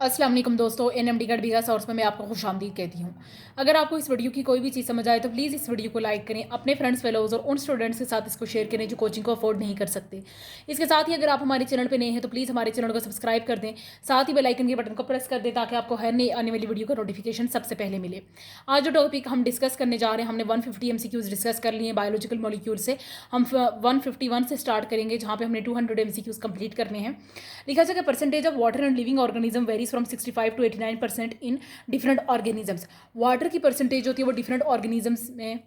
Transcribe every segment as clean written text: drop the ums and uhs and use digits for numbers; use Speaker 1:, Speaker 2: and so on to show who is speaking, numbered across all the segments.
Speaker 1: अस्सलाम वालेकुम दोस्तों, एनएमडी गढ़ बीघा सोर्स में मैं आपको खुशामदीद कहती हूँ। अगर आपको इस वीडियो की कोई भी चीज़ समझ आए तो प्लीज़ इस वीडियो को लाइक करें, अपने फ्रेंड्स फेलोज़ और उन स्टूडेंट्स के साथ इसको शेयर करें जो कोचिंग को अफोर्ड नहीं कर सकते। इसके साथ ही अगर आप हमारे चैनल पर नए हैं तो प्लीज़ हमारे चैनल को सब्सक्राइब कर दें, साथ ही बेल आइकन के बटन को प्रेस कर दें ताकि आपको हर नई आने वाली वीडियो का नोटिफिकेशन सबसे पहले मिले। आज जो टॉपिक हम डिस्कस करने जा रहे हैं, हमने 150 एमसीक्यूज़ डिस्कस कर लिए हैं बायोलॉजिकल मॉलिक्यूल से। हम 151 से स्टार्ट करेंगे जहाँ पे हमने 200 एमसीक्यूज़ कंप्लीट करने हैं। लिखा जाएगा percentage of water and living organism varies from 65 to 89% in different organisms. Water की परसेंटेज होती है वो डिफरेंट ऑर्गेनिजम्स में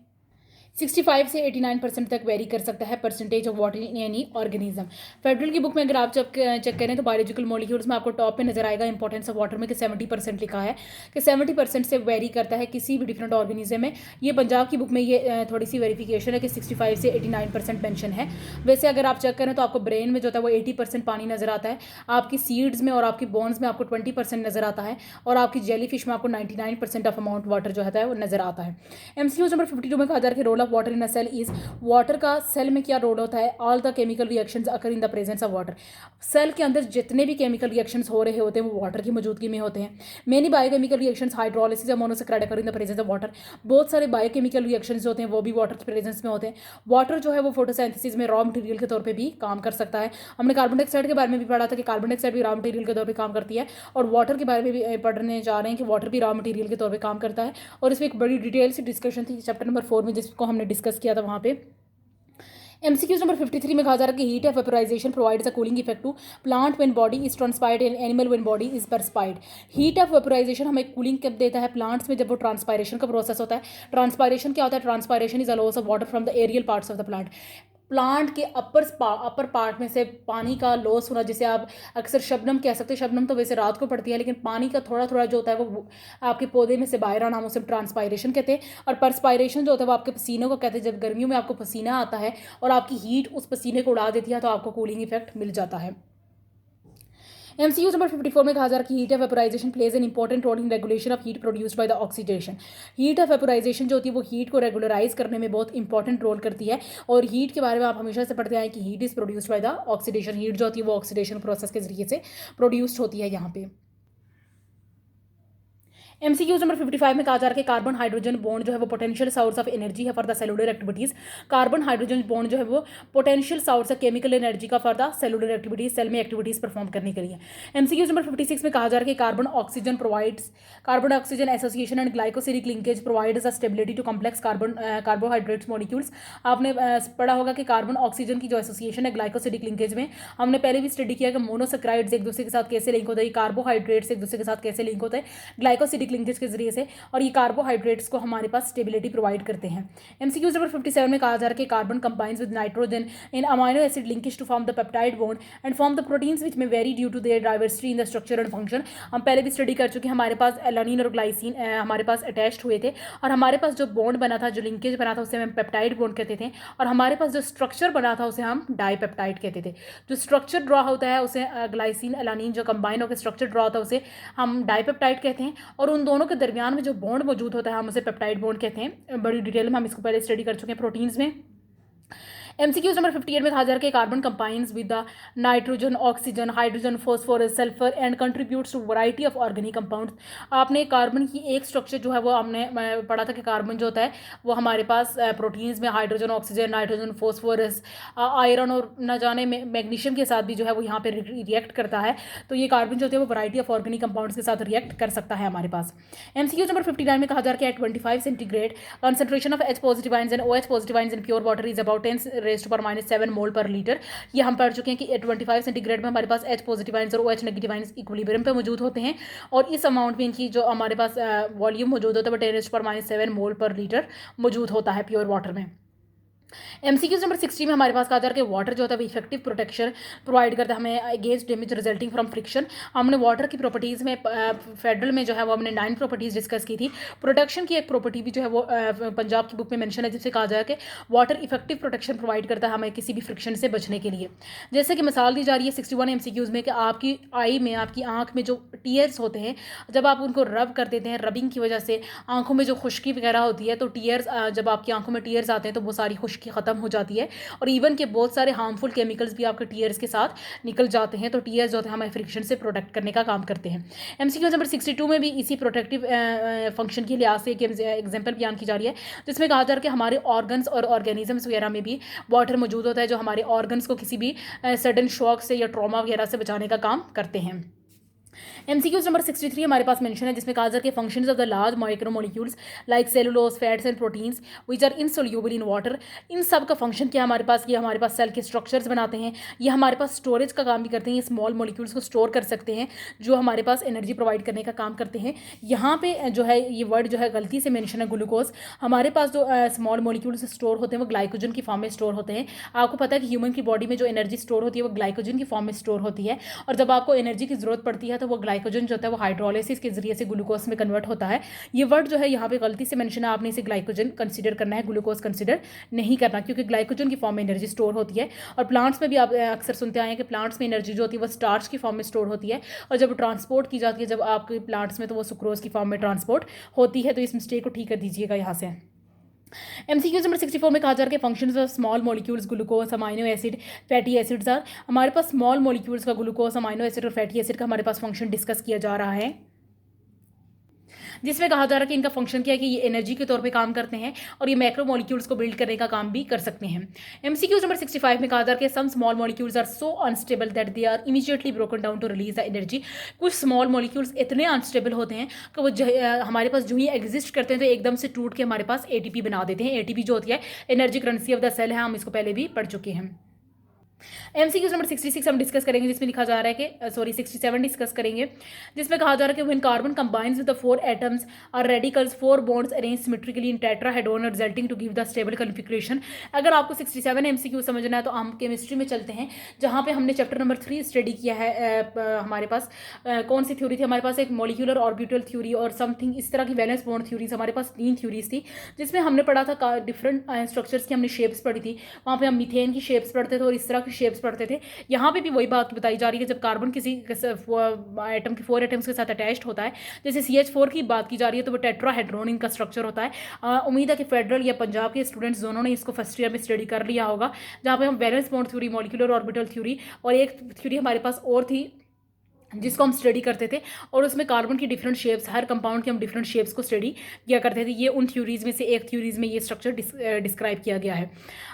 Speaker 1: 65 से 89% तक वेरी कर सकता है percentage of water in any organism. Federal की बुक में अगर आप चेक करें तो बायोलॉजिकल मॉलिक्यूल्स में आपको टॉप पे नजर आएगा इंपॉर्टेंस ऑफ वाटर में कि 70% लिखा है कि 70% से वेरी करता है किसी भी डिफरेंट ऑर्गेनिज्म में। ये पंजाब की बुक में ये थोड़ी सी वेरिफिकेशन है कि 65 से 89% मेंशन है। वैसे अगर आप चेक करें तो आपको ब्रेन में जो होता है वो 80% पानी नजर आता है, आपकी सीड्स में और आपकी बोन्स में आपको 20% नजर आता है, और आपकी जेली फिश में आपको 99% ऑफ अमाउंट वाटर जो है वो नजर आता है। एमसीक्यू नंबर 52 में कहा जा रहा है कि role of water in a cell is, water का सेल में क्या रोल होता है? All the chemical reactions occur in the presence of water. Cell के अंदर जितने भी केमिकल रिएक्शंस हो रहे होते हैं वो वाटर की मौजूदगी में होते हैं। मेनी बायोकेमिकल रिएक्शंस हाइड्रोलिसिस या monosaccharide occur in the presence of water. बहुत सारे बायोकेमिकल रिएक्शंस होते हैं वो भी वाटर की प्रेजेंस में होते हैं। वाटर जो है वो फोटोसिंथेसिस में रॉ मटेरियल के तौर पे भी काम कर सकता है। हमने कार्बन डाइऑक्साइड के बारे में भी पढ़ा था कि कार्बन डाइऑक्साइड भी रॉ मटेरियल के तौर पे काम करती है, और वाटर के बारे में भी पढ़ने जा रहे हैं कि वाटर भी रॉ मटेरियल के तौर पे काम करता है। और इसमें एक बड़ी डिटेल से डिस्कशन थी चैप्टर नंबर 4 में जिसको हमने डिस्कस किया था वहाँ पे। एमसीक्यूज नंबर 53 में कहा जा रहा है कि heat of vaporization provides a cooling effect to plant when body is transpired and animal when body is perspired. Heat of vaporization हमें कूलिंग कब देता है? प्लांट्स में जब वो ट्रांसपायरेशन का प्रोसेस होता है। ट्रांसपायरेशन क्या होता है? Transpiration is a loss of water from the aerial parts of the plant. Plant के अपर पार्ट में से पानी का लॉस होना, जिसे आप अक्सर शबनम कह सकते हैं। शबनम तो वैसे रात को पड़ती है, लेकिन पानी का थोड़ा थोड़ा जो होता है वो आपके पौधे में से बाहर आना, उसे ट्रांसपायरेशन कहते हैं। और परस्पायरेशन जो होता है वो आपके पसीने को कहते हैं। जब गर्मियों में आपको पसीना आता है और आपकी हीट उस पसीने को उड़ा देती है तो आपको कूलिंग इफेक्ट मिल जाता है। एमसीक्यू नंबर 54 में कहा जा रहा है कि heat of vaporization plays an important role in regulation of heat produced by the oxidation. Heat of vaporization जो होती है वो हीट को रेगुलराइज करने में बहुत इंपॉर्टेंट रोल करती है। और हीट के बारे में आप हमेशा से पढ़ते आए कि heat is produced by the oxidation. Heat जो होती है वो ऑक्सीडेशन प्रोसेस के जरिए से प्रोड्यूस्ड होती है यहाँ पे। एमसीक्यूज नंबर 55 में कहा जा रहा है कि कार्बन हाइड्रोजन बॉन्ड जो है वो पोटेंशियल सोर्स ऑफ एनर्जी है for the cellular activities. Carbon hydrogen bond जो है वो potential source of chemical energy का for the cellular activities, cell में एक्टिविटीज परफॉर्म करने के लिए। एमसीक्यूज नंबर 56 में कहा जा रहा है कि carbon oxygen association and glycosidic linkage provides a stability to complex carbohydrates molecules. आपने पढ़ा होगा कि कार्बन ऑक्सीजन की जो एसोसिएशन है ग्लाइकोसिडिक लिंकेज में, हमने पहले भी स्टडी किया कि मोनोसेक्राइड्स एक दूसरे के साथ कैसे लिंक होता है, कार्बोहाइड्रेट्स एक दूसरे के साथ कैसे लिंक होता है ग्लाइकोसिडिक लिंकेज के जरिए से, और ये कार्बोहाइड्रेट्स को हमारे पास स्टेबिलिटी प्रोवाइड करते हैं। एमसीक्यूज नंबर 57 में कहा जा रहा है कि carbon combines with nitrogen in amino acid linkage to form the peptide bond and form the proteins which में very due to their diversity in the structure and function. हम पहले भी स्टडी कर चुके हैं, हमारे पास एलानिन और ग्लाइसिन हमारे पास अटैच्ड हुए थे, और हमारे पास जो बॉन्ड बना था, जो लिंकेज बना था, उसे हम पेप्टाइड बॉन्ड कहते थे, और हमारे पास जो स्ट्रक्चर बना था उसे हम डाईपेप्टाइड कहते थे। जो स्ट्रक्चर ड्रॉ होता है उसे ग्लाइसिन एलानिन जो कंबाइन होकर स्ट्रक्चर ड्रॉ होता है उसे हम डाईपेप्टाइड कहते हैं, और उन दोनों के दरमियान में जो बॉन्ड मौजूद होता है हम उसे पेप्टाइड बॉन्ड कहते हैं। बड़ी डिटेल में हम इसको पहले स्टडी कर चुके हैं प्रोटीन्स में। एमसीक्यूज नंबर 58 में कहा जा रहा है कि carbon combines with the nitrogen, oxygen, hydrogen, phosphorus, sulphur and contributes to variety of organic compounds. आपने कार्बन की एक स्ट्रक्चर जो है वो हमने पढ़ा था कि कार्बन जो होता है वो हमारे पास प्रोटीन्स में hydrogen, oxygen, nitrogen, phosphorus, iron और न जाने मैग्नीशियम के साथ भी जो है वो यहाँ पे रिएक्ट करता है। तो ये कार्बन जो होते हैं वो वैरायटी ऑफ ऑर्गेनिक कंपाउंड्स के साथ रिएक्ट कर सकता है हमारे पास। एमसीक्यूज नंबर 59 में कहा जा रहा है कि at 25 centigrade concentration of H positive ions एंड OH positive ions in pure water is about 10 raised to power -7 mole per litre. ये हम पढ़ चुके हैं कि 25 सेंटीग्रेड में हमारे पास H पॉजिटिव आयंस और OH नेगेटिव आयंस इक्विलिब्रियम पे मौजूद होते हैं, और इस अमाउंट में इनकी जो हमारे पास वॉल्यूम मौजूद होता है वो 10 raised to power -7 mole per litre मौजूद होता है प्योर वाटर में। एमसीक्यूज नंबर 60 में हमारे पास कहा जा रहा है कि वाटर जो होता है वो इफेक्टिव प्रोटेक्शन प्रोवाइड करता है हमें against damage resulting from friction. हमने वाटर की प्रॉपर्टीज़ में फेडरल में जो है वो हमने 9 प्रॉपर्टीज़ डिस्कस की थी। प्रोटेक्शन की एक प्रॉपर्टी भी जो है वो पंजाब की बुक में मेंशन है, जिससे कहा जाए कि वाटर इफेक्टिव प्रोटेक्शन प्रोवाइड करता है हमें किसी भी फ्रिक्शन से बचने के लिए। जैसे कि मिसाल दी जा रही है 61 एमसीक्यूज में कि आपकी आई में, आपकी आँख में जो टीयर्स होते हैं, जब आप उनको रब कर देते हैं, रबिंग की वजह से आंखों में जो खुश्की वगैरह होती है, तो टीयर्स जब आपकी आंखों में टीयर्स आते हैं तो वो सारी खुश्की ख़त्म हो जाती है और इवन के बहुत सारे हार्मफुल केमिकल्स भी आपके टीयर्स के साथ निकल जाते हैं। तो टीयर्स जो होते हैं हमें फ्रिक्शन से प्रोटेक्ट करने का काम करते हैं। MCQ नंबर 62 में भी इसी प्रोटेक्टिव फंक्शन के लिहाज से एक एग्जाम्पल बयान की जा रही है, जिसमें कहा जा रहा है कि हमारे ऑर्गन्स और ऑर्गेनिजम्स वगैरह में भी वाटर मौजूद होता है, जो हमारे ऑर्गन्स को किसी भी सडन शॉक से या ट्रॉमा वगैरह से बचाने का काम करते हैं। MCQ नंबर 63 हमारे पास मेंशन है, जिसमें कहा जाए कि functions of the large micromolecules like cellulose, fats and proteins which are insoluble in water. इन सब का फंक्शन क्या है हमारे पास? ये हमारे पास सेल के स्ट्रक्चर्स बनाते हैं, ये हमारे पास स्टोरेज का काम भी करते हैं, ये स्मॉल मॉलिक्यूल्स को स्टोर कर सकते हैं जो हमारे पास एनर्जी प्रोवाइड करने का काम करते हैं। यहाँ पे जो है ये वर्ड जो है गलती से मेंशन है ग्लूकोज। हमारे पास जो स्मॉल मॉलिक्यूल्स स्टोर होते हैं वो ग्लाइकोजन की फॉर्म में स्टोर होते हैं। आपको पता है कि ह्यूमन की बॉडी में जो एनर्जी स्टोर होती है वो ग्लाइकोजन की फॉर्म में स्टोर होती है, और जब आपको एनर्जी की जरूरत पड़ती है तो वो ग्लाइकोजन जो होता है वो हाइड्रोलिसिस के जरिए से ग्लूकोज में कन्वर्ट होता है। ये वर्ड जो है यहाँ पे गलती से मेंशन है, आपने इसे ग्लाइकोजन कंसीडर करना है, ग्लूकोज कंसीडर नहीं करना, क्योंकि ग्लाइकोजन की फॉर्म में एनर्जी स्टोर होती है। और प्लांट्स में भी आप अक्सर सुनते आए हैं कि प्लांट्स में एनर्जी जो होती है वो स्टार्च की फॉर्म में स्टोर होती है, और जब ट्रांसपोर्ट की जाती है जब आपके प्लांट्स में तो वो सुक्रोज की फॉर्म में ट्रांसपोर्ट होती है। तो इस मिस्टेक को ठीक कर दीजिएगा यहाँ से। MCQ नंबर 64 में कहा जा रहा है कि functions of small molecules glucose, amino acid, fatty acids are. हमारे पास स्मॉल मॉलिक्यूल्स का ग्लूकोज, अमाइनो एसिड और फैटी एसिड का हमारे पास फंक्शन डिस्कस किया जा रहा है, जिसमें कहा जा रहा है कि इनका फंक्शन क्या है कि ये एनर्जी के तौर पे काम करते हैं और ये मैक्रो मॉलिक्यूल्स को बिल्ड करने का काम भी कर सकते हैं। MCQ नंबर 65 में कहा जा रहा है कि some small molecules are so unstable that they are immediately broken down to release the energy. कुछ स्मॉल मॉलिक्यूल्स इतने अनस्टेबल होते हैं कि वो हमारे पास जो ही एग्जिस्ट करते हैं तो एकदम से टूट के हमारे पास ATP बना देते हैं। ATP जो होती है energy currency of the cell है, हम इसको पहले भी पढ़ चुके हैं। MCQ नंबर 66 हम डिस्कस करेंगे, जिसमें लिखा जा रहा है कि 67 डिस्कस करेंगे, जिसमें कहा जा रहा है कि when carbon combines with the 4 atoms और radicals 4 bonds arrange symmetrically in tetrahedron resulting to give the stable configuration. अगर आपको 67 MCQ समझना है तो हम केमिस्ट्री में चलते हैं, जहाँ पे हमने चैप्टर नंबर 3 स्टडी किया है। हमारे पास कौन सी थ्योरी थी? हमारे पास एक मॉलिक्यूलर ऑर्बिटल थ्योरी और समथिंग इस तरह की वैलेंस बॉन्ड थ्योरीज, हमारे पास 3 थ्योरीज थी, जिसमें हमने पढ़ा था डिफरेंट स्ट्रक्चर्स की हमने शेप्स पढ़ी थी। वहाँ पे हम मीथेन की शेप्स पढ़ते थे और इस तरह की शेप्स पढ़ते थे। यहाँ पे भी वही बात बताई जा रही है कि जब कार्बन किसी एटम के 4 एटम्स के साथ अटैच्ड होता है, जैसे CH4 की बात की जा रही है, तो वो टेट्राहेड्रॉन इनका स्ट्रक्चर होता है। उम्मीद है कि फेडरल या पंजाब के स्टूडेंट्स दोनों ने इसको फर्स्ट ईयर में स्टडी कर लिया होगा, जहाँ पे हम valence bond theory, molecular orbital theory और एक थ्योरी हमारे पास और थी जिसको हम स्टडी करते थे, और उसमें कार्बन की डिफरेंट शेप्स, हर कंपाउंड के हम डिफरेंट शेप्स को स्टडी किया करते थे। ये उन थ्योरीज में से एक थ्योरीज में ये स्ट्रक्चर डिस्क्राइब किया गया है।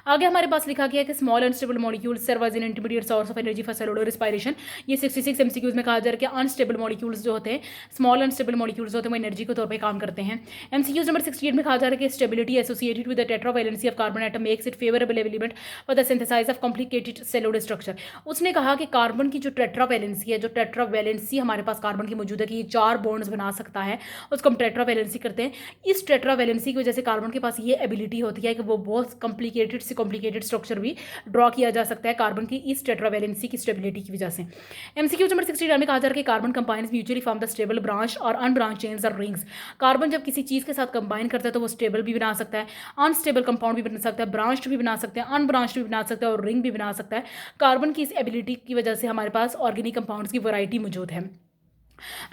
Speaker 1: आगे हमारे पास लिखा गया है कि small unstable molecules serve as an intermediate source of energy for cellular respiration. ये 66 MCQs में कहा जा रहा है कि अनस्टेबल मॉलिक्यूल्स जो होते हैं, स्मॉल अनस्टेबल मॉलिक्यूल्स होते हैं, वो एनर्जी के तौर पर काम करते हैं। MCQ नंबर 68 में कहा जा रहा है कि stability associated with the tetravalency of carbon atom makes it favourable element for the synthesize of complicated cellular structure. उसने कहा कि कार्बन की जो टेट्रावैलेंसी है, जो टेट्रावैलेंसी हमारे पास कार्बन की मौजूद है कि ये 4 बॉन्ड्स बना सकता है, उसको हम टेट्रावैलेंसी करते हैं। इस टेट्रावैलेंसी की वजह से कार्बन के पास ये एबिलिटी होती है कि वो बहुत कॉम्प्लिकेटेड से कॉम्प्लिकेटेड स्ट्रक्चर भी ड्रॉ किया जा सकता है कार्बन की इस टेट्रावैलेंसी की स्टेबिलिटी की वजह से। MCQ नंबर 69 में कहा जा रहा है कि carbon combines mutually form the stable branch और अनब्रांच चेन्स और रिंग्स। कार्बन जब किसी चीज़ के साथ कंबाइन करता है तो वो स्टेबल भी बना सकता है, अनस्टेबल कंपाउंड भी बना सकता है, ब्रांच भी बना सकते हैं, अनब्रांच भी बना सकता है और रिंग भी बना सकता है। कार्बन की इस एबिलिटी की वजह से हमारे पास ऑर्गेनिक कंपाउंड्स की वैरायटी मौजूद है।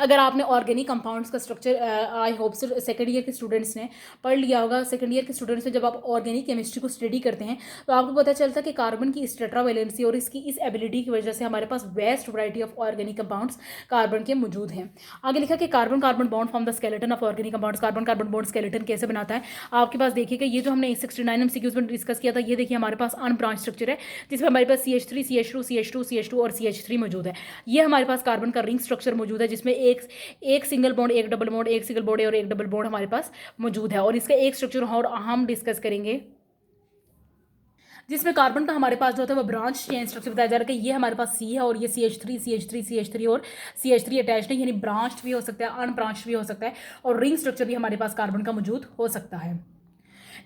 Speaker 1: अगर आपने ऑर्गेनिक कंपाउंड्स का स्ट्रक्चर आई होप से सेकेंड ईयर के स्टूडेंट्स ने पढ़ लिया होगा। सेकेंड ईयर के स्टूडेंट्स ने जब आप ऑर्गेनिक केमिस्ट्री को स्टडी करते हैं तो आपको पता चलता है कि कार्बन की इस टेट्रावैलेंसी और इसकी इस एबिलिटी की वजह से हमारे पास vast variety of organic compounds carbon के मौजूद हैं। आगे लिखा कि carbon carbon bond from the skeleton of organic compounds. Carbon carbon bond skeleton कैसे बनाता है? आपके पास देखिएगा, ये जो हमने 69 MCQs में डिस्कस किया था, ये देखिए हमारे पास अनब्रांच स्ट्रक्चर है, जिसमें हमारे पास CH3 CH2 CH2 CH2 और CH3 मौजूद है। ये हमारे पास कार्बन का रिंग स्ट्रक्चर मौजूद है, जिसमें एक सिंगल बॉन्ड, एक डबल बॉन्ड, एक सिंगल बॉन्ड और एक डबल बॉन्ड हमारे पास मौजूद है। और इसका एक स्ट्रक्चर और हम डिस्कस करेंगे, जिसमें कार्बन का हमारे पास जो होता है वो ब्रांच चेन स्ट्रक्चर बताया जा रहा है कि ये हमारे पास C है और ये CH3 और CH3 अटैच नहीं, यानी ब्रांच भी हो सकता है, अनब्रांच भी हो सकता है, और रिंग स्ट्रक्चर भी हमारे पास कार्बन का मौजूद हो सकता है।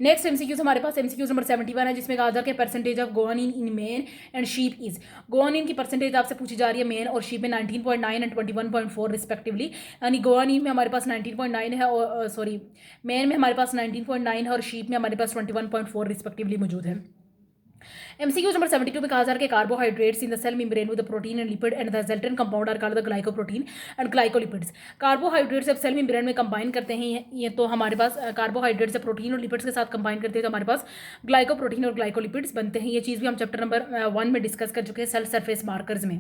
Speaker 1: नेक्स्ट MCQ हमारे पास MCQ नंबर 71 है, जिसमें कहा जा रहा है percentage of guanine in main and sheep is. Guanine की परसेंटेज आपसे पूछी जा रही है मेन और शीप में 19.9 एंड 21.4 रिस्पेक्टिवली, यानी गुआनिन में हमारे पास 19.9 है और मेन में हमारे पास 19.9 है और शीप में हमारे पास 21.4 रिस्पेक्टिवली मौजूद है। MCQs नंबर 72 में कहा जा रहा है कि carbohydrates in the cell membrane with the protein and lipid and the resultant compound are called the glycoprotein and glycolipids. Carbohydrates जब सेल मेम्ब्रेन में कंबाइन करते हैं ये तो हमारे पास कार्बोहाइड्रेट्स जब प्रोटीन और लिपिड्स के साथ कंबाइन करते हैं तो हमारे पास ग्लाइकोप्रोटीन और ग्लाइकोलिपिड्स बनते हैं। ये चीज़ भी हम चैप्टर नंबर 1 में डिस्कस कर चुके हैं सेल सरफेस मार्कर्स में।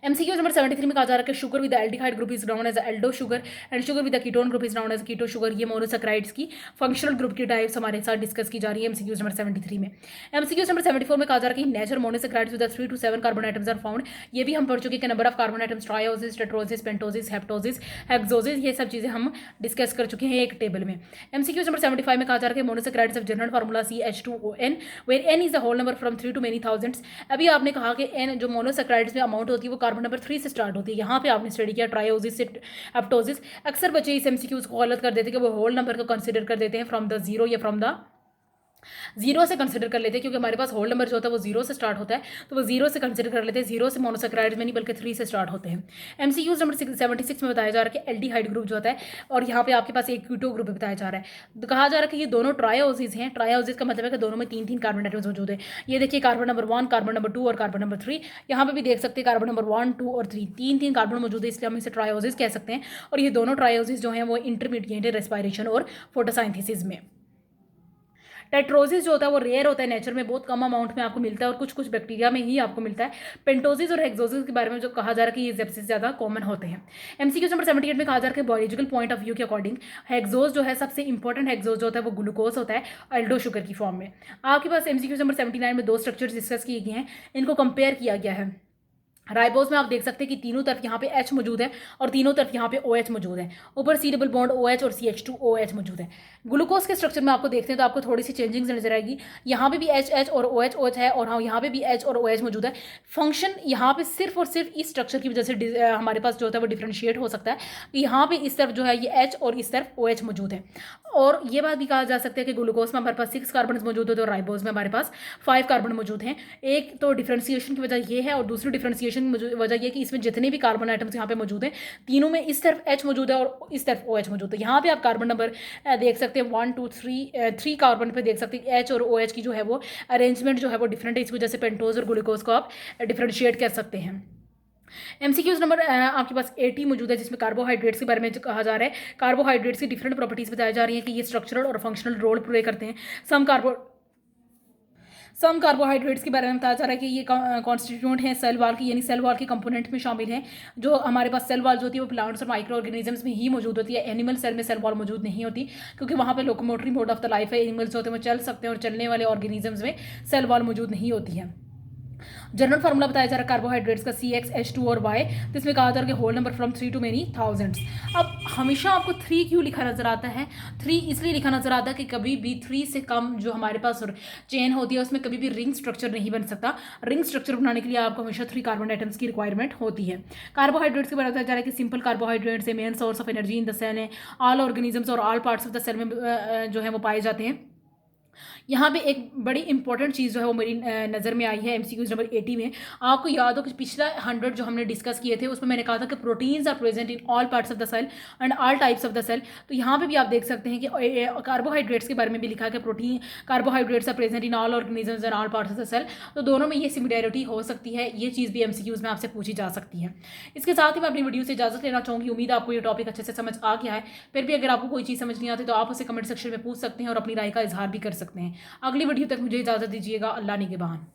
Speaker 1: MCQ नंबर 73 में कहा जा रहा है कि sugar with aldehyde group is known as aldo sugar and sugar with ketone group is known as keto sugar. ये मोनोसैकेराइड्स की फंक्शनल ग्रुप की टाइप्स हमारे साथ डिस्कस की जा रही है MCQ नंबर 73 में। MCQ नंबर 74 में कहा जा रहा है कि nature monosaccharides with 3 to 7 carbon atoms are found. ये भी हम पढ़ चुके हैं number of carbon atoms trioses, tetroses, pentoses, heptoses, hexoses, ये सब चीज़ें हम डिस्कस कर चुके हैं एक टेबल में। MCQ नंबर 75 में कहा जा रहा है कि monosaccharides of general formula CH2ON where N is the whole number from 3 to many thousands। अभी आपने कहा कि N जो मोनोसैकेराइड्स में अमाउंट होती है वो कार्बन नंबर 3 से स्टार्ट होती है। यहाँ पे आपने स्टडी किया ट्रायोसिस से एप्टोसिस। अक्सर बच्चे इस MCQs को गलत कर देते हैं कि वो होल नंबर को कंसिडर कर देते हैं फ्रॉम द जीरो या फ्रॉम द जीरो से कंसिडर कर लेते हैं, क्योंकि हमारे पास होल नंबर जो होता है वो जीरो से स्टार्ट होता है तो वो जीरो से कंसिडर कर लेते हैं। जीरो से मोनोसैकेराइड्स में नहीं बल्कि 3 से स्टार्ट होते हैं। MCQs नंबर 76 में बताया जा रहा है कि एल्डिहाइड ग्रुप जो होता है और यहाँ पे आपके पास एक कीटो ग्रुप बताया जा रहा है। तो कहा जा रहा है कि ये दोनों ट्रायोसिस हैं। ट्रायोसिस का मतलब है कि दोनों में 3 कार्बन आइटम्स मौजूद है। ये देखिए कार्बन नंबर 1, कार्बन नंबर 2 और कार्बन नंबर 3। यहाँ पे भी देख सकते हैं कार्बन नंबर 1, 2 और 3 तीन कार्बन मौजूद है, इसलिए हम इसे ट्रायोसिस कह सकते हैं। और ये दोनों ट्रायोसिस जो हैं वो इंटरमीडिएट है रेस्पिरेशन और फोटोसाइंथेसिस में। टेट्रोसिस जो होता है वो रेयर होता है, नेचर में बहुत कम अमाउंट में आपको मिलता है और कुछ कुछ बैक्टीरिया में ही आपको मिलता है। पेंटोसिस और हेक्सोसिस के बारे में जो कहा जा रहा है कि ये सबसे ज़्यादा कॉमन होते हैं। MCQ नंबर 78 में कहा जा रहा है कि बायोलॉजिकल पॉइंट ऑफ व्यू के अकॉर्डिंग हेक्सोस जो है सबसे इंपॉर्टेंट हेक्सोस जो होता है वो ग्लूकोज होता है एल्डो शुगर की फॉर्म में। आपके पास MCQ नंबर 79 में 2 स्ट्रक्चर्स डिस्कस किए गए हैं, इनको कंपेयर किया गया है। राइबोस में आप देख सकते हैं कि तीनों तरफ यहाँ पे H मौजूद है और तीनों तरफ यहाँ पे OH मौजूद है। ऊपर C डबल बॉन्ड OH और CH2OH मौजूद है। ग्लूकोज के स्ट्रक्चर में आपको देखते हैं तो आपको थोड़ी सी चेंजिंग नजर आएगी। यहाँ पे भी H और OH है और हाँ यहाँ पे भी H और OH मौजूद है। फंक्शन यहाँ पे सिर्फ और सिर्फ इस स्ट्रक्चर की वजह से हमारे पास जो होता है वो डिफ्रेंशिएट हो सकता है कि यहाँ पे इस तरफ जो है ये H और इस तरफ OH मौजूद है। और ये बात भी कहा जा सकता है कि ग्लूकोज में हमारे पास 6 कार्बन मौजूद है तो राइबोज में हमारे पास 5 कार्बन मौजूद हैं। एक तो डिफ्रेंसिएशन की वजह ये है और दूसरी डिफ्रेंसिएशन की वजह ये कि इसमें जितने भी कार्बन आइटम्स यहाँ पे मौजूद हैं तीनों में इस तरफ H मौजूद है और इस तरफ OH मौजूद है। यहाँ पे आप कार्बन नंबर देख सकते हैं 1 2 3 कार्बन पे देख सकते हैं H और OH की जो है वो अरेंजमेंट जो है वो डिफरेंट है। इस वजह से पेंटोज और ग्लूकोज को आप डिफ्रेंशिएट कर सकते हैं। MCQs नंबर आपके पास 80 मौजूद है जिसमें कार्बोहाइड्रेट्स के बारे में कहा जा रहा है। कार्बोहाइड्रेट्स की डिफरेंट प्रॉपर्टीज बताई जा रही है कि ये स्ट्रक्चरल और फंक्शनल रोल प्ले करते हैं। सम कार्बोहाइड्रेट्स के बारे में बताया जा रहा है कि ये कॉन्स्टिट्यूएंट हैं सेल वॉल की, यानी सेल वॉल के कंपोनेंट में शामिल हैं। जो हमारे पास सेल वॉल जो होती है वो प्लांट्स और माइक्रो ऑर्गेनिजम्स में ही मौजूद होती है। एनिमल सेल में सेल वॉल मौजूद नहीं होती क्योंकि वहाँ पे locomotory mode of the life है। एनिमल्स होते हैं वो चल सकते हैं और चलने वाले ऑर्गेनिजम्स में सेल वॉल मौजूद नहीं होती है। जनरल फार्मूला बताया जा रहा है कार्बोहाइड्रेट्स का CH2 और Y, तो इसमें कहा जा रहा है कि whole number from 3 to many thousands। अब हमेशा आपको 3 क्यों लिखा नजर आता है? 3 इसलिए लिखा नजर आता है कि कभी भी 3 से कम जो हमारे पास चेन होती है उसमें कभी भी रिंग स्ट्रक्चर नहीं बन सकता। रिंग स्ट्रक्चर बनाने के लिए आपको हमेशा 3 कार्बन आइटम्स की रिक्वायरमेंट होती है। कार्बोहाइड्रेट्स के बारे में बताया जा रहा है कि simple carbohydrates main source of energy in the cell है। ऑल ऑर्गेनिजम्स और all parts of the cell में जो है वो पाए जाते हैं। यहाँ पे एक बड़ी इंपॉर्टेंट चीज़ जो है वो मेरी नज़र में आई है MCQs नंबर 80 में। आपको याद हो कि पिछला 100 जो हमने डिस्कस किए थे उसमें मैंने कहा था कि proteins are present in all parts of the cell and all types of the cell. तो यहाँ पे भी आप देख सकते हैं कि कार्बोहाइड्रेट्स के बारे में भी लिखा है कि protein carbohydrates are present in all organisms and all parts of the cell. तो दोनों में ये सिमिलैरिटी हो सकती है, ये चीज़ भी MCQs में आपसे पूछी जा सकती है। इसके साथ ही मैं अपनी वीडियो से इजाजत लेना चाहूँगी। उम्मीद है आपको ये टॉपिक अच्छे से समझ आ गया है। फिर भी अगर आपको कोई चीज़ समझ नहीं आती तो आप उसे कमेंट सेक्शन में पूछ सकते हैं और अपनी राय का इजहार भी कर सकते हैं। अगली वीडियो तक मुझे इजाज़त दीजिएगा। अल्लाह निगहबान।